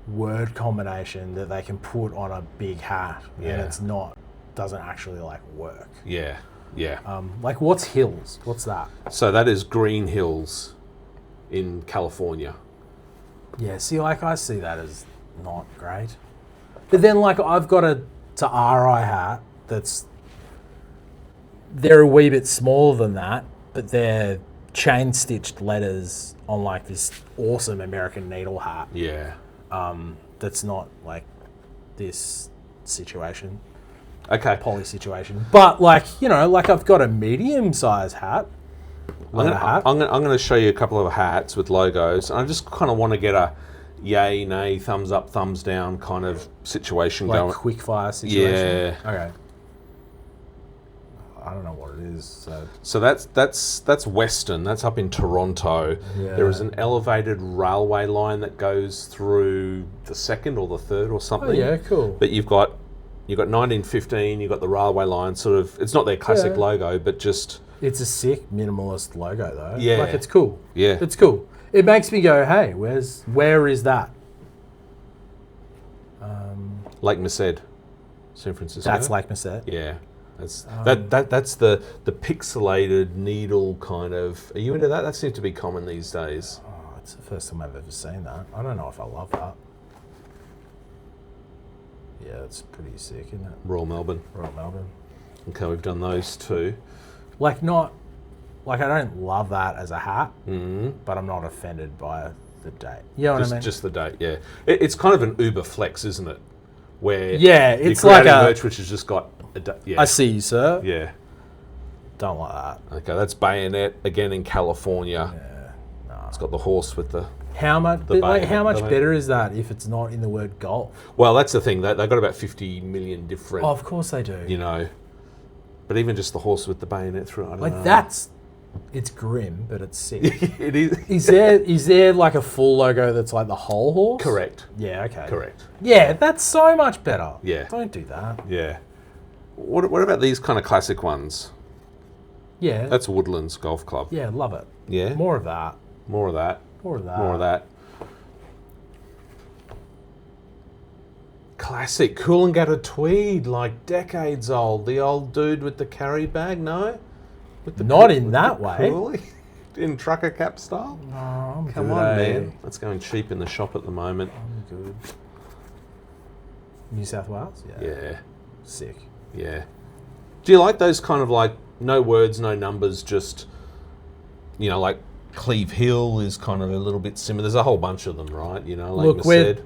word combination that they can put on a big hat, and it's not, doesn't actually like work. Yeah, yeah. Like what's hills? What's that? So that is Green Hills in California. Yeah, see, like I see that as not great. But then like I've got a RI hat they're a wee bit smaller than that, but they're chain stitched letters on like this awesome American Needle hat. Yeah. That's not like this situation. Okay. Poly situation. But like, you know, like I've got a medium size hat. I'm going to show you a couple of hats with logos, and I just kind of want to get a yay, nay, thumbs up, thumbs down kind of situation like going. Quick fire situation. Yeah. Okay. I don't know what it is. So that's Western. That's up in Toronto. Yeah. There is an elevated railway line that goes through the second or the third or something. Oh yeah, cool. But you've got 1915. You've got the railway line. Sort of. It's not their classic logo, but just. It's a sick minimalist logo though. Yeah. Like it's cool. Yeah. It's cool. It makes me go, hey, where is that? Lake Merced, San Francisco. That's Lake Merced. Yeah. That's that's the pixelated needle kind of. Are you into that? That seems to be common these days. Oh, it's the first time I've ever seen that. I don't know if I love that. Yeah, it's pretty sick, isn't it? Royal Melbourne. Royal Melbourne. Okay, we've done those two. Like I don't love that as a hat, but I'm not offended by the date. You know what I mean? Just the date, yeah. It's kind of an Uber flex, isn't it? Where it's you're like creating merch which has just got a date. Yeah. I see you, sir. Yeah. Don't like that. Okay, that's Bayonet again in California. Yeah. No. It's got the horse with the. How much? The how much bayonet. better is that if it's not in the word golf? Well, that's the thing. They've got about 50 million different. Oh, of course they do. You know, but even just the horse with the bayonet through it. I don't know. It's grim, but it's sick. It is. Is there like a full logo that's like the whole horse? Correct. Yeah. Okay. Correct. Yeah, that's so much better. Yeah. Don't do that. Yeah. What about these kind of classic ones? Yeah. That's Woodlands Golf Club. Yeah, love it. Yeah. More of that. More of that. More of that. More of that. Classic Coolangatta tweed, like decades old. The old dude with the carry bag, no? With the Not in that way. coolie? In trucker cap style? No, I'm Come good, on, eh? man. That's going cheap in the shop at the moment. I'm good. New South Wales? Yeah. Sick. Yeah. Do you like those kind of like no words, no numbers, just, you know, like Cleve Hill is kind of a little bit similar. There's a whole bunch of them, right? You know, like Look,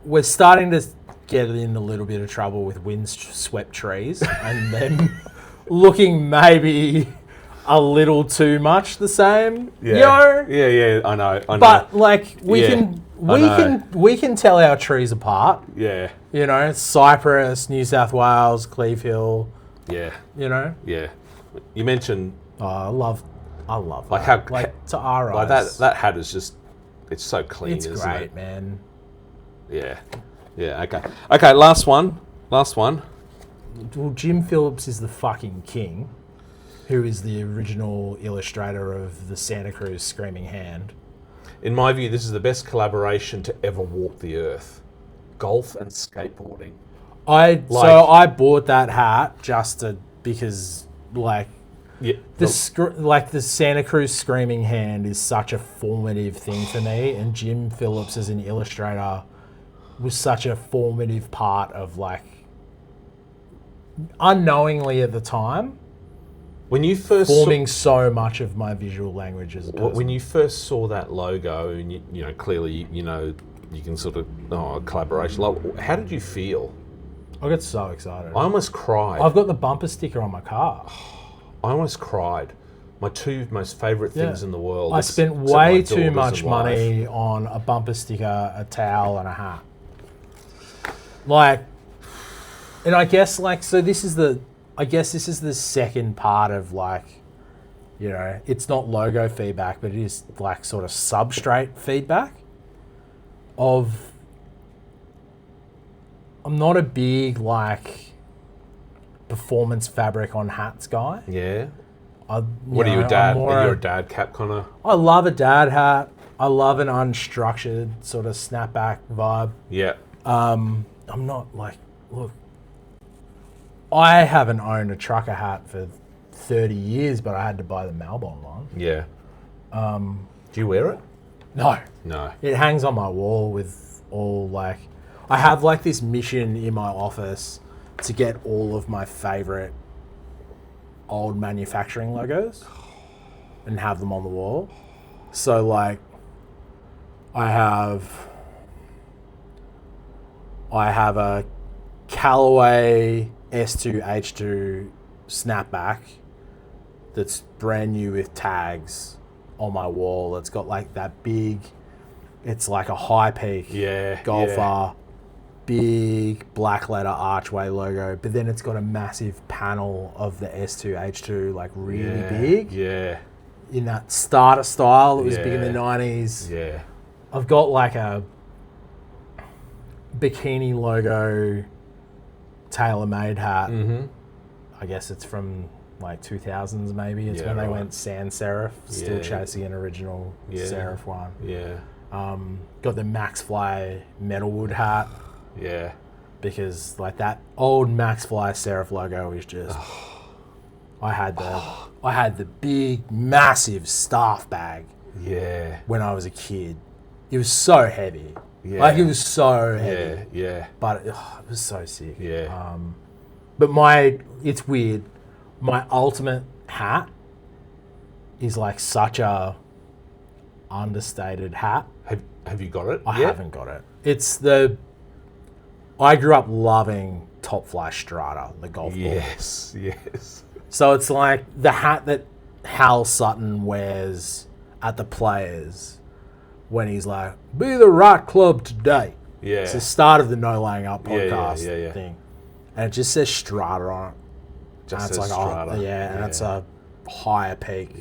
we're starting to get in a little bit of trouble with windswept trees and them looking maybe a little too much the same. Yeah. You know? Yeah, I know. But like we Yeah, can tell our trees apart. Yeah. You know, Cypress, New South Wales, Cleve Hill. Yeah. You know? Yeah. You mentioned Oh, I love like that. how Like to our like eyes. that hat is just it's so clean, It's isn't great, it? man. Yeah. Yeah, okay. Okay, last one. Well, Jim Phillips is the fucking king, who is the original illustrator of the Santa Cruz Screaming Hand. In my view, this is the best collaboration to ever walk the earth. Golf and skateboarding. I bought that hat because like Yeah. the Santa Cruz Screaming Hand is such a formative thing for me, and Jim Phillips as an illustrator was such a formative part of like unknowingly at the time When you first forming so much of my visual language as a person. when you first saw that logo, and you know clearly you know you can sort of collaboration. Like, how did you feel? I got so excited. I almost cried. I've got the bumper sticker on my car. I almost cried. My two most favourite things in the world. I spent except my way too daughters much and wife. money on a bumper sticker, a towel, and a hat. Like, and I guess like so. This is the second part of like, you know, it's not logo feedback, but it is like sort of substrate feedback. I'm not a big like performance fabric on hats guy. Yeah. Are you a dad? Are you a dad cap kind of? I love a dad hat. I love an unstructured sort of snapback vibe. Yeah. I'm not like, look, I haven't owned a trucker hat for 30 years, but I had to buy the Malbon one. Yeah. Do you wear it? No. No. It hangs on my wall with all like, I have like this mission in my office to get all of my favorite old manufacturing logos and have them on the wall. So like, I have a Callaway S2H2 snapback that's brand new with tags on my wall. It's got like that big, it's like a high peak golfer, big black letter archway logo, but then it's got a massive panel of the S2H2, like really big. Yeah. In that starter style that was big in the 90s. Yeah. I've got like a bikini logo tailor-made hat. Mm-hmm. I guess it's from like 2000s maybe. It's when they went sans serif, still chasing an original serif one. Yeah. Got the Max Fly metalwood hat. Yeah. Because like that old Max Fly serif logo is just... I had the big, massive staff bag. Yeah. When I was a kid. It was so heavy. Yeah. Like it was so heavy. Yeah. But it was so sick. Yeah. But it's weird. My ultimate hat is like such a understated hat. Have you got it? I haven't got it. I grew up loving Top Fly Strata, the golf ball. Yes. So it's like the hat that Hal Sutton wears at the Players when he's like, be the right club today. Yeah. It's the start of the No Laying Up podcast yeah. thing. And it just says Strata on it. Just and says it's like, Strata. and it's a higher peak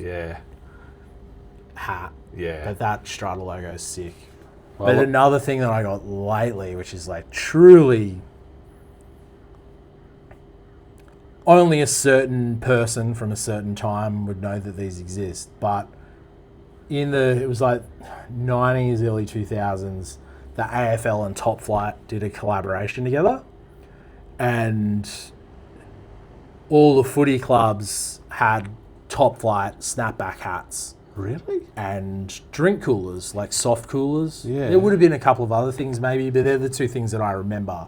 hat. Yeah. But that Strata logo is sick. Well, But another thing that I got lately, which is like truly only a certain person from a certain time would know that these exist. But it was like 90s, early 2000s, the AFL and Top Flight did a collaboration together. And all the footy clubs had Top Flight snapback hats. Really? And drink coolers, like soft coolers. Yeah. There would have been a couple of other things maybe, but they're the two things that I remember.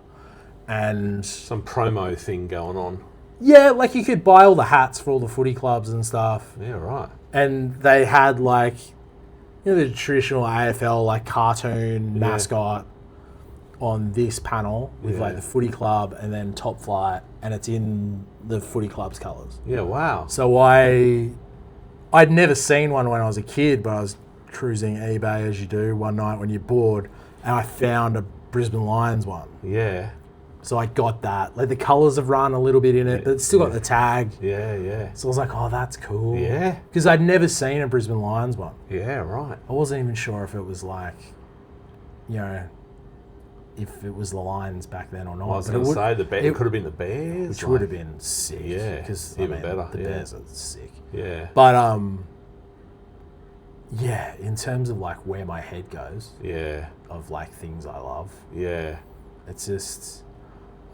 And some promo thing going on. yeah, like you could buy all the hats for all the footy clubs and stuff. Yeah, right. And they had like, the traditional AFL like cartoon mascot on this panel with like the footy club and then Top Flight, and it's in the footy club's colours. Yeah, wow. So I'd never seen one when I was a kid, but I was cruising eBay as you do one night when you're bored, and I found a Brisbane Lions one. Yeah. So I got that. Like the colours have run a little bit in it, but it's still got the tag. Yeah. So I was like, oh, that's cool. Yeah. Because I'd never seen a Brisbane Lions one. Yeah, right. I wasn't even sure if it was like, if it was the Lions back then or not. I was going to say, it could have been the Bears. Which would have been sick. Yeah, because even better. The Bears are sick. Yeah. But, in terms of like where my head goes. Yeah. Of like things I love. Yeah. It's just,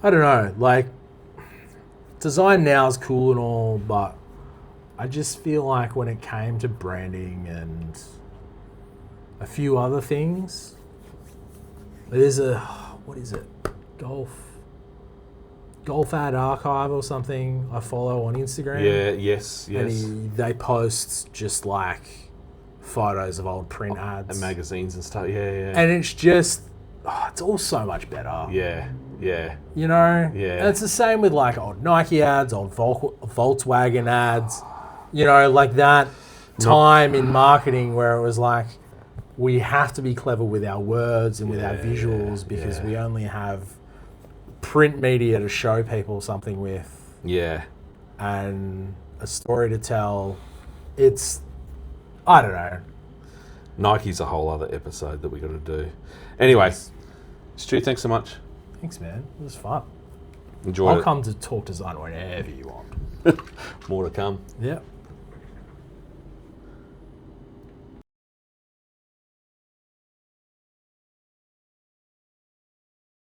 I don't know, like design now is cool and all, but I just feel like when it came to branding and a few other things, there's what is it? Golf Ad Archive or something I follow on Instagram. Yeah, yes. And they post just like photos of old print ads. And magazines and stuff, yeah. And it's just, it's all so much better. Yeah. You know? Yeah. And it's the same with like old Nike ads, old Volkswagen ads, like that time in marketing where it was like, we have to be clever with our words and with our visuals because we only have print media to show people something with. Yeah. And a story to tell. It's, I don't know. Nike's a whole other episode that we got to do. Anyway, Stu, thanks so much. Thanks, man. It was fun. Enjoyed it. I'll come to talk design whenever you want. More to come. Yep.